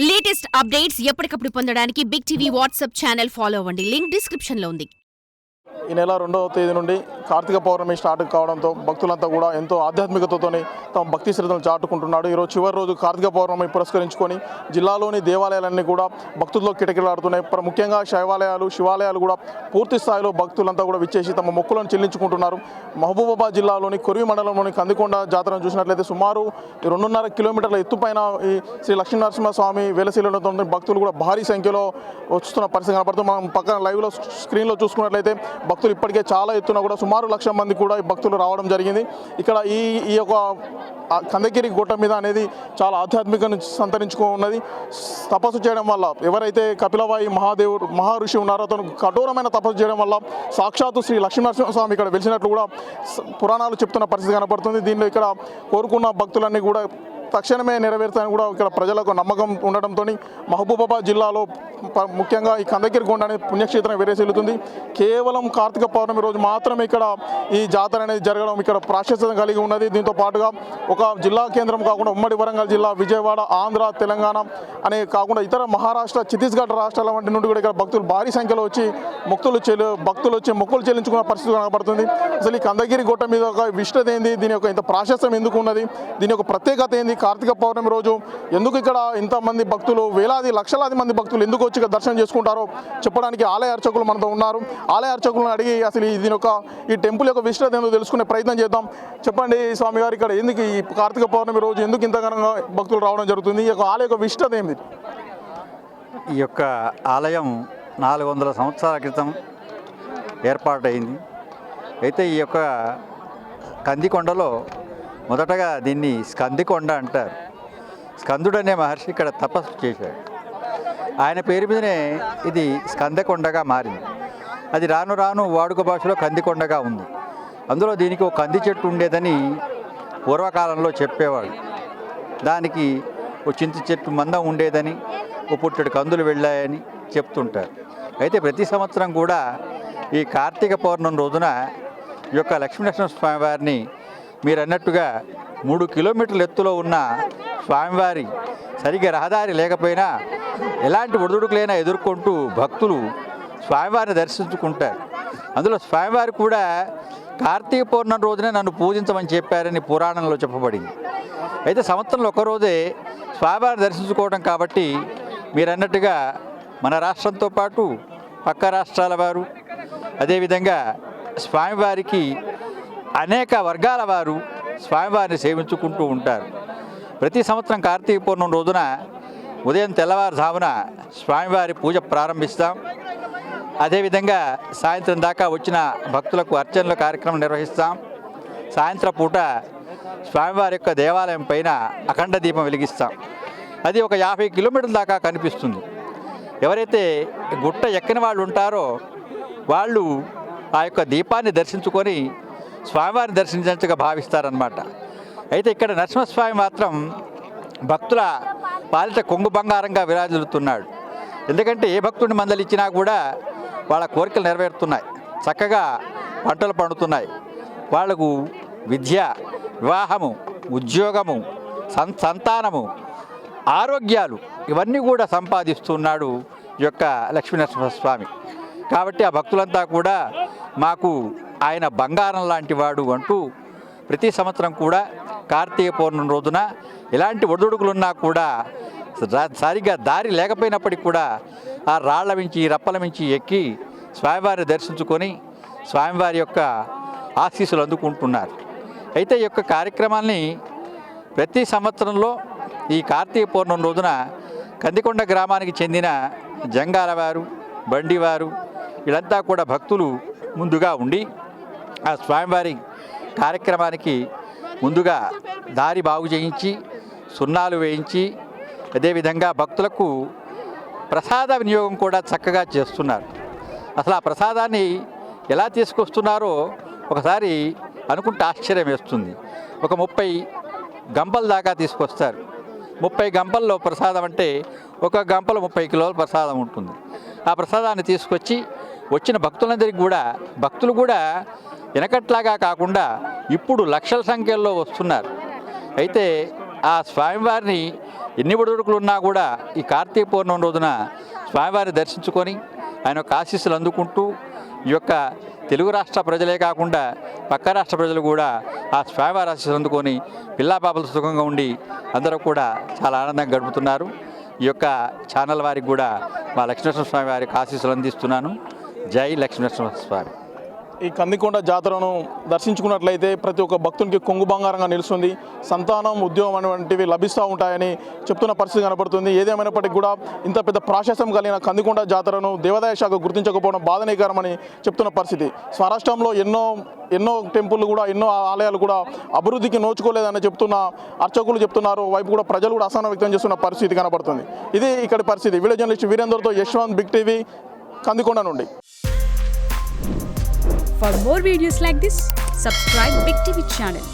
Latest updates ఎప్పటికప్పుడు పొందడానికి big TV WhatsApp channel follow అవ్వండి. లింక్ డిస్క్రిప్షన్ లో ఉంది. ఈ నెల 2వ తేదీ నుండి కార్తీక పౌర్ణమి స్టార్ట్ కావడంతో భక్తులంతా కూడా ఎంతో ఆధ్యాత్మికతతోనే తమ భక్తి శ్రద్ధలు చాటుకుంటున్నాడు. ఈరోజు చివరి రోజు కార్తీక పౌర్ణమి పురస్కరించుకొని జిల్లాలోని దేవాలయాలన్నీ కూడా భక్తులతో కిటకిలాడుతున్నాయి. ముఖ్యంగా శివాలయాలు కూడా పూర్తి స్థాయిలో భక్తులంతా కూడా విచ్చేసి తమ మొక్కులను చెల్లించుకుంటున్నారు. మహబూబాబాద్ జిల్లాలోని కొరివి మండలంలోని కందికొండ జాతరను చూసినట్లయితే సుమారు 2.5 కిలోమీటర్ల ఎత్తుపైన ఈ శ్రీ లక్ష్మీనరసింహస్వామి వెలసిలతో భక్తులు కూడా భారీ సంఖ్యలో వస్తున్న పరిస్థితి కనపడుతుంది. మనం పక్కన లైవ్లో స్క్రీన్లో చూసుకున్నట్లయితే భక్తులు ఇప్పటికే చాలా ఎత్తున కూడా సుమారు 1,00,000 మంది కూడా ఈ భక్తులు రావడం జరిగింది. ఇక్కడ ఈ యొక్క కందగిరి గుట్ట మీద అనేది చాలా ఆధ్యాత్మిక సంతరించుకున్నది. తపస్సు చేయడం వల్ల ఎవరైతే కపిలవాయి మహర్షి ఉన్నారో అతను కఠోరమైన తపస్సు చేయడం వల్ల సాక్షాత్తు శ్రీ లక్ష్మీనరసింహస్వామి ఇక్కడ వెలిసినట్లు కూడా పురాణాలు చెప్తున్న పరిస్థితి కనపడుతుంది. దీనిలో ఇక్కడ కోరుకున్న భక్తులన్నీ కూడా తక్షణమే నెరవేరుతాయని కూడా ఇక్కడ ప్రజలకు నమ్మకం ఉండడంతో మహబూబాబాద్ జిల్లాలో ముఖ్యంగా ఈ కందగిరి కొండ అనేది పుణ్యక్షేత్రం విరేసిల్లుతుంది. కేవలం కార్తీక పౌర్ణమి రోజు మాత్రమే ఇక్కడ ఈ జాతర అనేది జరగడం ఇక్కడ ప్రాశస్త్యం కలిగి ఉన్నది. దీంతో పాటుగా ఒక జిల్లా కేంద్రం కాకుండా ఉమ్మడి వరంగల్ జిల్లా, విజయవాడ, ఆంధ్ర, తెలంగాణ అనే కాకుండా ఇతర మహారాష్ట్ర, ఛత్తీస్గఢ్ రాష్ట్రాల వంటి నుండి కూడా ఇక్కడ భక్తులు భారీ సంఖ్యలో వచ్చి మొక్కులు చెల్లించుకున్న పరిస్థితి కనబడుతుంది. అసలు ఈ కందగిరి గుట్ట మీద ఒక విశిష్టత ఏంది, దీని యొక్క ఇంత ప్రాశస్త్యం ఎందుకు ఉన్నది, దీని యొక్క ప్రత్యేకత ఏంది, కార్తీక పౌర్ణమి రోజు ఎందుకు ఇక్కడ ఇంతమంది భక్తులు లక్షలాది మంది భక్తులు ఎందుకు వచ్చి ఇక్కడ దర్శనం చేసుకుంటారో చెప్పడానికి ఆలయ అర్చకులు మనతో ఉన్నారు. ఆలయ అర్చకులను అడిగి అసలు ఈ టెంపుల్ యొక్క విశిష్టత ఏందో తెలుసుకునే ప్రయత్నం చేద్దాం. చెప్పండి స్వామి గారు, ఇక్కడ ఎందుకు ఈ కార్తీక పౌర్ణమి రోజు ఎందుకు ఇంతగానో భక్తులు రావడం జరుగుతుంది, ఈ యొక్క ఆలయ యొక్క విశిష్టత ఏంది? ఈ యొక్క ఆలయం 400 సంవత్సరాల క్రితం ఏర్పాటైంది. అయితే ఈ యొక్క కందికొండలో మొదటగా దీన్ని స్కందికొండ అంటారు. స్కందుడు అనే మహర్షి ఇక్కడ తపస్సు చేశాడు. ఆయన పేరు మీదనే ఇది స్కందకొండగా మారింది. అది రాను రాను వాడుక భాషలో కందికొండగా ఉంది. అందులో దీనికి ఒక కంది చెట్టు ఉండేదని పూర్వకాలంలో చెప్పేవాడు. దానికి ఒక చింత చెట్టు మందం ఉండేదని, ఒక పుట్టెడు కందులు వెళ్ళాయని చెప్తుంటారు. అయితే ప్రతి సంవత్సరం కూడా ఈ కార్తీక పౌర్ణమి రోజున ఈ యొక్క లక్ష్మీనరసింహ స్వామివారిని మీరు అన్నట్టుగా 3 కిలోమీటర్ల ఎత్తులో ఉన్న స్వామివారి సరిగ్గా రహదారి లేకపోయినా ఎలాంటి ఒడిదుడుకులైనా ఎదుర్కొంటూ భక్తులు స్వామివారిని దర్శించుకుంటారు. అందులో స్వామివారి కూడా కార్తీక పౌర్ణమి రోజునే నన్ను పూజించమని చెప్పారని పురాణంలో చెప్పబడింది. అయితే సంవత్సరంలో ఒకరోజే స్వామివారిని దర్శించుకోవడం కాబట్టి మీరు అన్నట్టుగా మన రాష్ట్రంతో పాటు పక్క రాష్ట్రాల వారు, అదేవిధంగా స్వామివారికి అనేక వర్గాల వారు స్వామివారిని సేవించుకుంటూ ఉంటారు. ప్రతి సంవత్సరం కార్తీక పౌర్ణమి రోజున ఉదయం తెల్లవారుజామున స్వామివారి పూజ ప్రారంభిస్తాం. అదేవిధంగా సాయంత్రం దాకా వచ్చిన భక్తులకు అర్చనల కార్యక్రమం నిర్వహిస్తాం. సాయంత్రం పూట స్వామివారి యొక్క దేవాలయం పైన అఖండ దీపం వెలిగిస్తాం. అది ఒక 50 కిలోమీటర్ల దాకా కనిపిస్తుంది. ఎవరైతే గుట్ట ఎక్కని వాళ్ళు ఉంటారో వాళ్ళు ఆ యొక్క దీపాన్ని దర్శించుకొని స్వామివారిని దర్శించినట్టుగా భావిస్తారన్నమాట. అయితే ఇక్కడ నరసింహస్వామి మాత్రం భక్తుల పాలిట కొంగు బంగారంగా విరాజిల్లుతున్నాడు. ఎందుకంటే ఏ భక్తుడిని మందలిచ్చినా కూడా వాళ్ళ కోరికలు నెరవేరుతున్నాయి, చక్కగా పంటలు పండుతున్నాయి. వాళ్లకు విద్య, వివాహము, ఉద్యోగము, సంతానము, ఆరోగ్యాలు ఇవన్నీ కూడా సంపాదిస్తున్నాడు ఈ యొక్క లక్ష్మీనరసింహస్వామి. కాబట్టి ఆ భక్తులంతా కూడా మాకు ఆయన బంగారం లాంటి వాడు అంటూ ప్రతి సంవత్సరం కూడా కార్తీక పౌర్ణమి రోజున ఎలాంటి ఒడిదుడుకులున్నా కూడా సరిగ్గా దారి లేకపోయినప్పటికీ కూడా ఆ రాళ్ల మించి రప్పల మించి ఎక్కి స్వామివారిని దర్శించుకొని స్వామివారి యొక్క ఆశీస్సులు అందుకుంటున్నారు. అయితే ఈ యొక్క కార్యక్రమాన్ని ప్రతి సంవత్సరంలో ఈ కార్తీక పౌర్ణమి రోజున కందికొండ గ్రామానికి చెందిన జంగాలవారు, బండివారు వీళ్ళంతా కూడా భక్తులు ముందుగా ఉండి ఆ స్వామివారి కార్యక్రమానికి ముందుగా దారి బాగు చేయించి సున్నాలు వేయించి అదేవిధంగా భక్తులకు ప్రసాద వినియోగం కూడా చక్కగా చేస్తున్నారు. అసలు ఆ ప్రసాదాన్ని ఎలా తీసుకొస్తున్నారో ఒకసారి అనుకుంటే ఆశ్చర్యం వేస్తుంది. ఒక 30 గంపల దాకా తీసుకొస్తారు. 30 గంపల్లో ప్రసాదం అంటే ఒక గంపలో 30 కిలోల ప్రసాదం ఉంటుంది. ఆ ప్రసాదాన్ని తీసుకొచ్చి వచ్చిన భక్తులందరికీ కూడా భక్తులు కూడా వెనకట్లాగా కాకుండా ఇప్పుడు లక్షల సంఖ్యలో వస్తున్నారు. అయితే ఆ స్వామివారిని ఎన్ని ఒడిదుడుకులు ఉన్నా కూడా ఈ కార్తీక పౌర్ణమి రోజున స్వామివారిని దర్శించుకొని ఆయన యొక్క ఆశీస్సులు అందుకుంటూ ఈ యొక్క తెలుగు రాష్ట్ర ప్రజలే కాకుండా పక్క రాష్ట్ర ప్రజలు కూడా ఆ స్వామివారి ఆశీస్సులు అందుకొని పిల్లా పాపలు సుఖంగా ఉండి అందరూ కూడా చాలా ఆనందంగా గడుపుతున్నారు. ఈ యొక్క ఛానల్ వారికి కూడా మా లక్ష్మీనరసింహ స్వామి వారికి ఆశీస్సులు అందిస్తున్నాను. జై లక్ష్మీనరసింహ స్వామి. ఈ కందికొండ జాతరను దర్శించుకున్నట్లయితే ప్రతి ఒక్క భక్తునికి కొంగు బంగారంగా నిలుస్తుంది. సంతానం, ఉద్యోగం అనేటువంటివి లభిస్తూ ఉంటాయని చెప్తున్న పరిస్థితి కనబడుతుంది. ఏదేమైనప్పటికీ కూడా ఇంత పెద్ద ప్రాశస్త్యం కలిగిన కందికొండ జాతరను దేవాదాయ శాఖ గుర్తించకపోవడం బాధనీకరమని చెప్తున్న పరిస్థితి. స్వరాష్ట్రంలో ఎన్నో టెంపుల్ కూడా ఎన్నో ఆలయాలు కూడా అభివృద్ధికి నోచుకోలేదని చెప్తున్న అర్చకులు చెప్తున్నారు. వైపు కూడా ప్రజలు కూడా అసహనం వ్యక్తం చేస్తున్న పరిస్థితి కనబడుతుంది. ఇది ఇక్కడి పరిస్థితి. వీడియో జర్నలిస్ట్ వీరేందర్తో యశ్వంత్, బిగ్ టీవీ, కందికొండ నుండి. For more videos like this, subscribe Big TV channel.